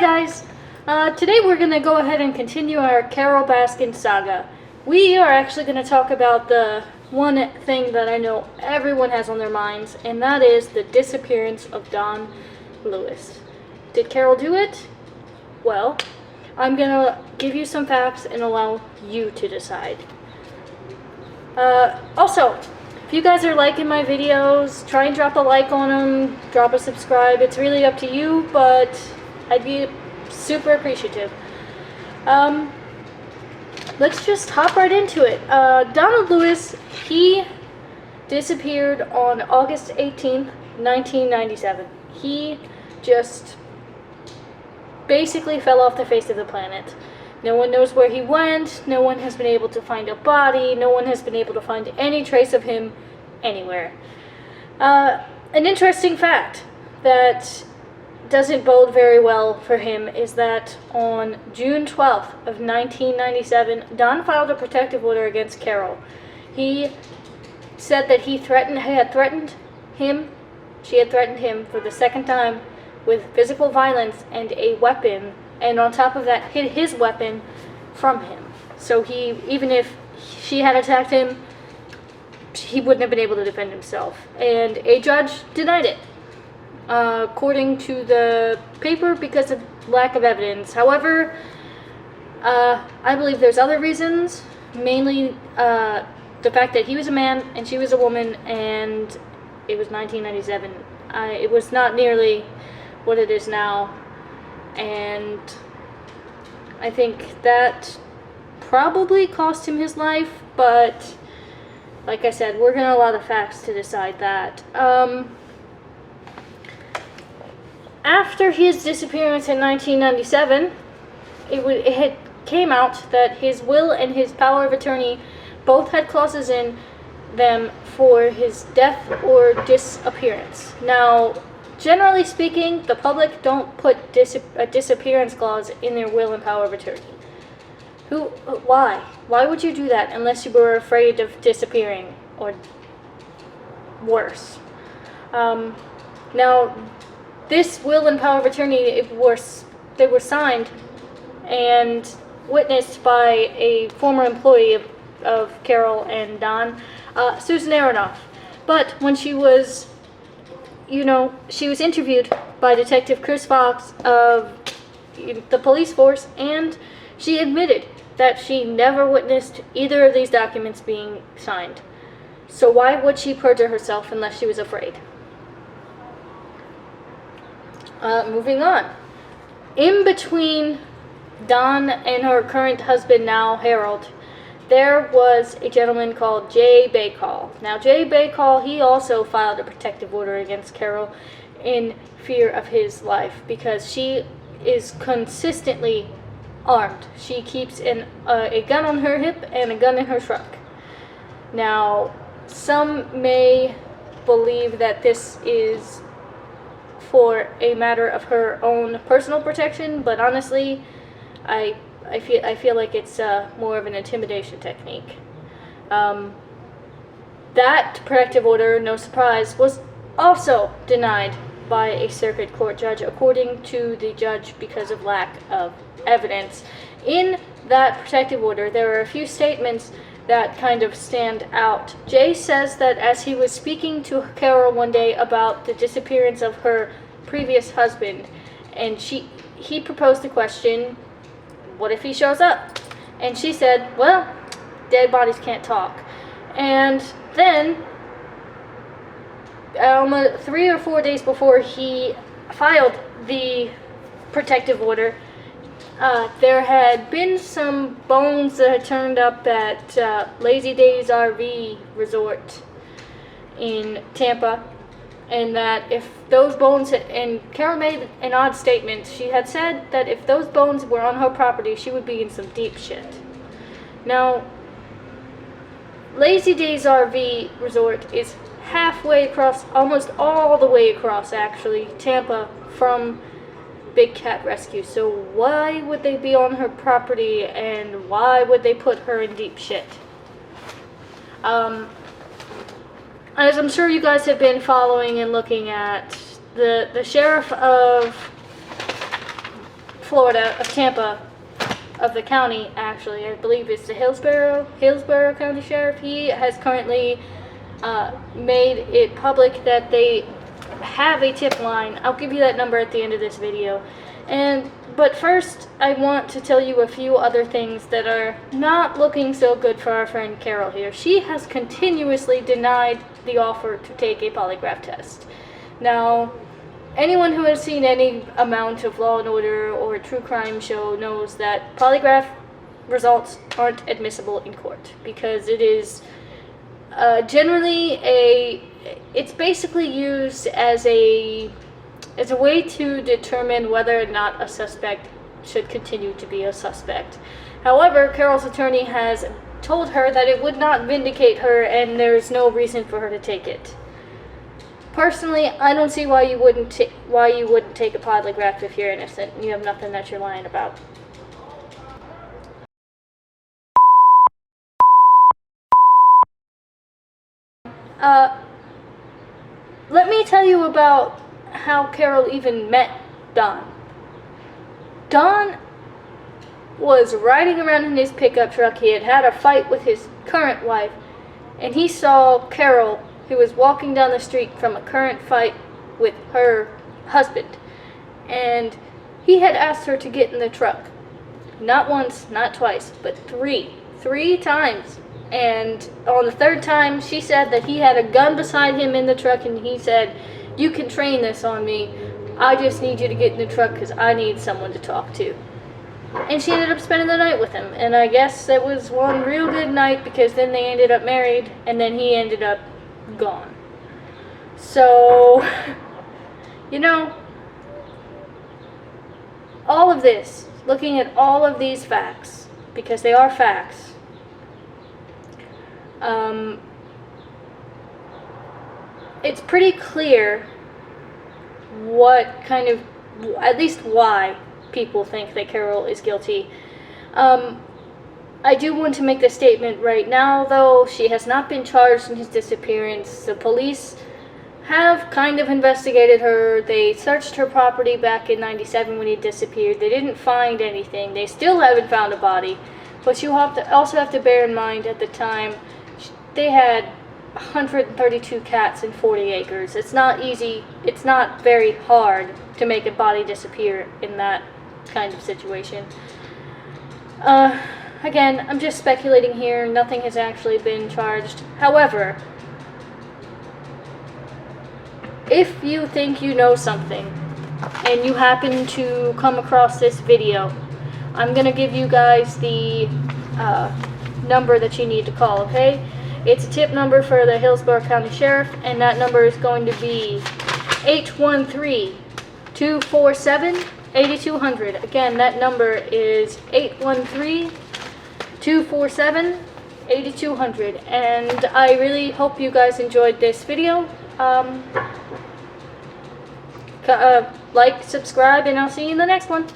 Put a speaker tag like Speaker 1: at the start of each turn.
Speaker 1: guys, today we're going to go ahead and continue our Carole Baskin saga. We are actually going to talk about the one thing that I know everyone has on their minds, and that is the disappearance of Don Lewis. Did Carole do it? Well, I'm going to give you some facts and allow you to decide. Also, if you guys are liking my videos, try and drop a like on them, drop a subscribe. It's really up to you, but I'd be super appreciative. Let's just hop right into it. Donald Lewis, he disappeared on August 18th, 1997. He just basically fell off the face of the planet. No one knows where he went. No one has been able to find a body. No one has been able to find any trace of him anywhere. An interesting fact that doesn't bode very well for him is that on June 12th of 1997, Don filed a protective order against Carole. He said that she had threatened him for the second time with physical violence and a weapon, and on top of that, hid his weapon from him. So even if she had attacked him, he wouldn't have been able to defend himself. And a judge denied it, according to the paper, because of lack of evidence. However, I believe there's other reasons, mainly the fact that he was a man and she was a woman, and it was 1997. It was not nearly what it is now, and I think that probably cost him his life, but like I said, we're going to allow the facts to decide that. After his disappearance in 1997, it came out that his will and his power of attorney both had clauses in them for his death or disappearance. Now, generally speaking, the public don't put a disappearance clause in their will and power of attorney. Why? Why would you do that unless you were afraid of disappearing or worse? Now, this will and power of attorney, they were signed and witnessed by a former employee of Carole and Don, Susan Aronoff. But when she was interviewed by Detective Chris Fox of the police force, and she admitted that she never witnessed either of these documents being signed. So why would she perjure herself unless she was afraid? Moving on. In between Don and her current husband, now Harold, there was a gentleman called Jay Bakal. Now, Jay Bakal, he also filed a protective order against Carole in fear of his life because she is consistently armed. She keeps a gun on her hip and a gun in her truck. Now, some may believe that this is for a matter of her own personal protection, but honestly, I feel like it's more of an intimidation technique. That protective order, no surprise, was also denied by a circuit court judge, according to the judge, because of lack of evidence. In that protective order, there are a few statements that kind of stand out. Jay says that as he was speaking to Carole one day about the disappearance of her previous husband, and he proposed the question, what if he shows up? And she said, well, dead bodies can't talk. And then 3 or 4 days before he filed the protective order, there had been some bones that had turned up at Lazy Days RV Resort in Tampa, and that if those bones and Carole made an odd statement. She had said that if those bones were on her property, she would be in some deep shit. Now, Lazy Days RV Resort is halfway across, almost all the way across, actually, Tampa from Big Cat Rescue. So why would they be on her property, and why would they put her in deep shit? As I'm sure you guys have been following and looking at, the sheriff of Florida, of Tampa, of the county, actually, I believe it's the Hillsborough County Sheriff. He has currently made it public that they have a tip line. I'll give you that number at the end of this video. But first, I want to tell you a few other things that are not looking so good for our friend Carole here. She has continuously denied the offer to take a polygraph test. Now, anyone who has seen any amount of Law & Order or true crime show knows that polygraph results aren't admissible in court because it is generally it's basically used as a way to determine whether or not a suspect should continue to be a suspect. However, Carole's attorney has told her that it would not vindicate her and there's no reason for her to take it. Personally, I don't see why you wouldn't take a polygraph if you're innocent and you have nothing that you're lying about. Let me tell you about how Carole even met Don. Don was riding around in his pickup truck. He had a fight with his current wife, and he saw Carole, who was walking down the street from a current fight with her husband, and he had asked her to get in the truck. Not once, not twice, but three times. And on the third time, she said that he had a gun beside him in the truck, and he said, "You can train this on me. I just need you to get in the truck because I need someone to talk to." And she ended up spending the night with him. And I guess it was one real good night because then they ended up married, and then he ended up gone. So, you know, all of this, looking at all of these facts, because they are facts, it's pretty clear at least why people think that Carole is guilty. I do want to make this statement right now, though. She has not been charged in his disappearance. The police have kind of investigated her. They searched her property back in '97 when he disappeared. They didn't find anything. They still haven't found a body. But you also have to bear in mind at the time, they had 132 cats and 40 acres. It's not easy. It's not very hard to make a body disappear in that kind of situation. Again, I'm just speculating here. Nothing has actually been charged. However, if you think you know something and you happen to come across this video, I'm going to give you guys the number that you need to call, okay? It's a tip number for the Hillsborough County Sheriff, and that number is going to be 813-247-8200. Again, that number is 813-247-8200. And I really hope you guys enjoyed this video. Like, subscribe, and I'll see you in the next one.